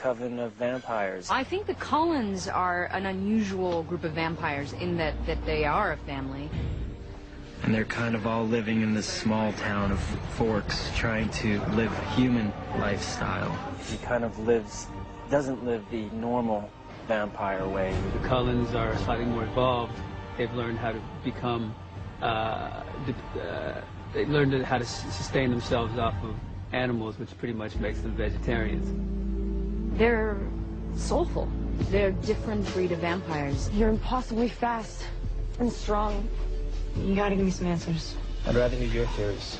coven of vampires. I think the Cullens are an unusual group of vampires in that they are a family. And they're kind of all living in this small town of Forks, trying to live a human lifestyle. He kind of doesn't live the normal vampire way. The Cullens are slightly more evolved. They've learned how to become, they learned how to sustain themselves off of animals, which pretty much makes them vegetarians. They're soulful. They're a different breed of vampires. You're impossibly fast and strong. You gotta give me some answers. I'd rather hear your theories.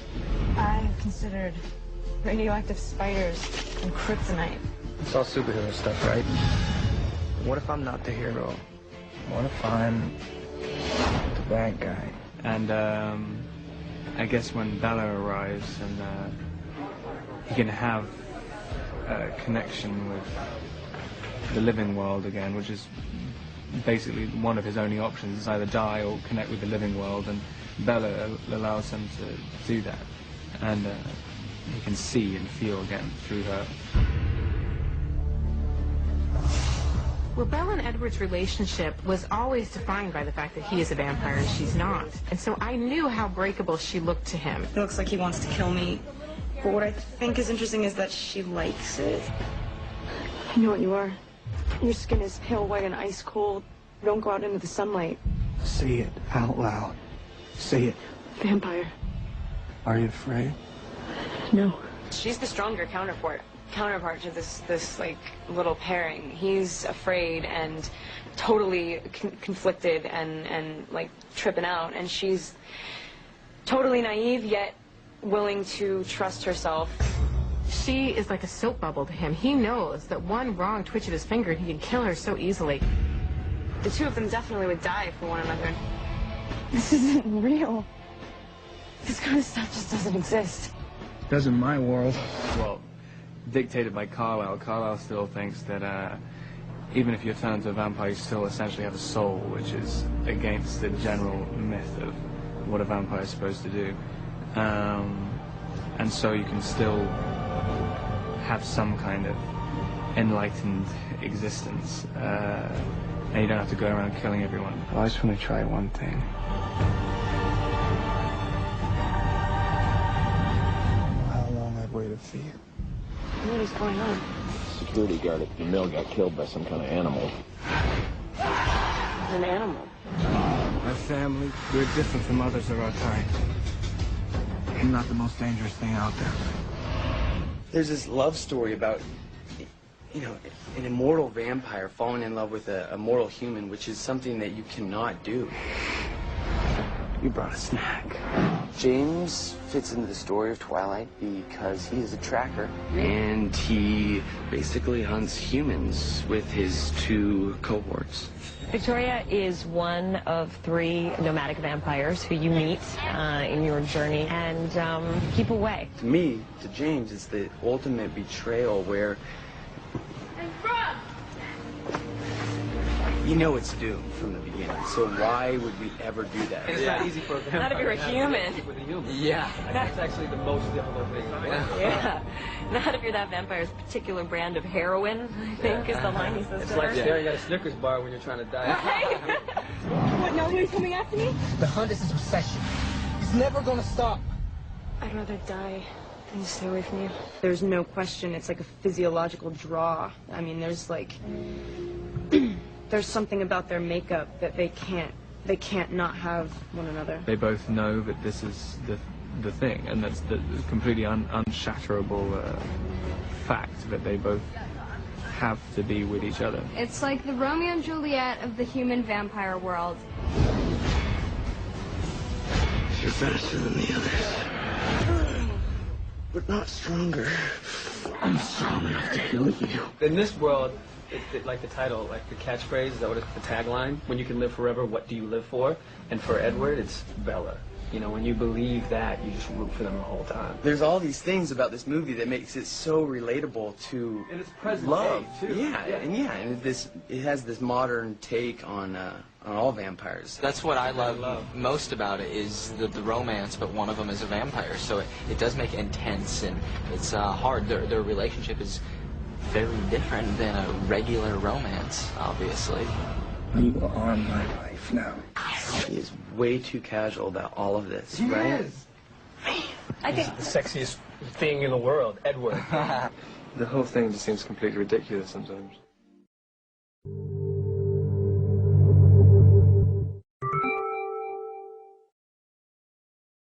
I've considered radioactive spiders and kryptonite. It's all superhero stuff, right? What if I'm not the hero? What if I'm the bad guy? And I guess when Bella arrives and he can have a connection with the living world again, which is basically one of his only options, is either die or connect with the living world, and Bella allows him to do that, and he can see and feel again through her. Well, Bella and Edward's relationship was always defined by the fact that he is a vampire and she's not. And so I knew how breakable she looked to him. It looks like he wants to kill me. But what I think is interesting is that she likes it. I know what you are. Your skin is pale white and ice cold. Don't go out into the sunlight. Say it out loud. Say it. Vampire. Are you afraid? No. She's the stronger counterpart to this like little pairing. He's afraid and totally conflicted and like tripping out, and she's totally naive yet willing to trust herself. She is like a soap bubble to him. He knows that one wrong twitch of his finger and he can kill her so easily. The two of them definitely would die for one another. This isn't real. This kind of stuff just doesn't exist. Does in my world. Well, dictated by Carlyle, Carlyle still thinks that even if you're turned into a vampire, you still essentially have a soul, which is against the general myth of what a vampire is supposed to do. And so you can still have some kind of enlightened existence, and you don't have to go around killing everyone. Well, I just want to try one thing. How long I've waited for you. What is going on? Security guard at the mill got killed by some kind of animal. An animal. My family, we're different from others of our kind. I'm not the most dangerous thing out there. There's this love story about, you know, an immortal vampire falling in love with a mortal human, which is something that you cannot do. You brought a snack. James fits into the story of Twilight because he is a tracker. And he basically hunts humans with his two cohorts. Victoria is one of 3 nomadic vampires who you meet in your journey, and keep away. To me, to James, it's the ultimate betrayal where you know it's doomed from the beginning, so why would we ever do that? It's not easy for a vampire. Not if you're a human. With a human. Yeah. That's actually the most difficult thing. Yeah. Not if you're that vampire's particular brand of heroin, I think, is the line he says. It's like staring at a Snickers bar when you're trying to die. Right? What, nobody's coming after me? The hunt is his obsession. He's never gonna stop. I'd rather die than stay away from you. There's no question. It's like a physiological draw. I mean, there's like... there's something about their makeup that they can't not have one another. They both know that this is the thing, and that's the completely unshatterable fact that they both have to be with each other. It's like the Romeo and Juliet of the human vampire world. You're faster than the others, but not stronger. I'm strong enough to kill you. In this world, like the title, like the catchphrase, is that what it's the tagline? When you can live forever, what do you live for? And for Edward, it's Bella. You know, when you believe that, you just root for them the whole time. There's all these things about this movie that makes it so relatable to and it's present love. Day, too. And it has this modern take on all vampires. That's what I love most about it, is the romance, but one of them is a vampire, so it does make it intense, and it's hard. Their relationship is very different than a regular romance, obviously. You are my wife now. He is way too casual about all of this, He right? is. I think the sexiest thing in the world, Edward. The whole thing just seems completely ridiculous sometimes.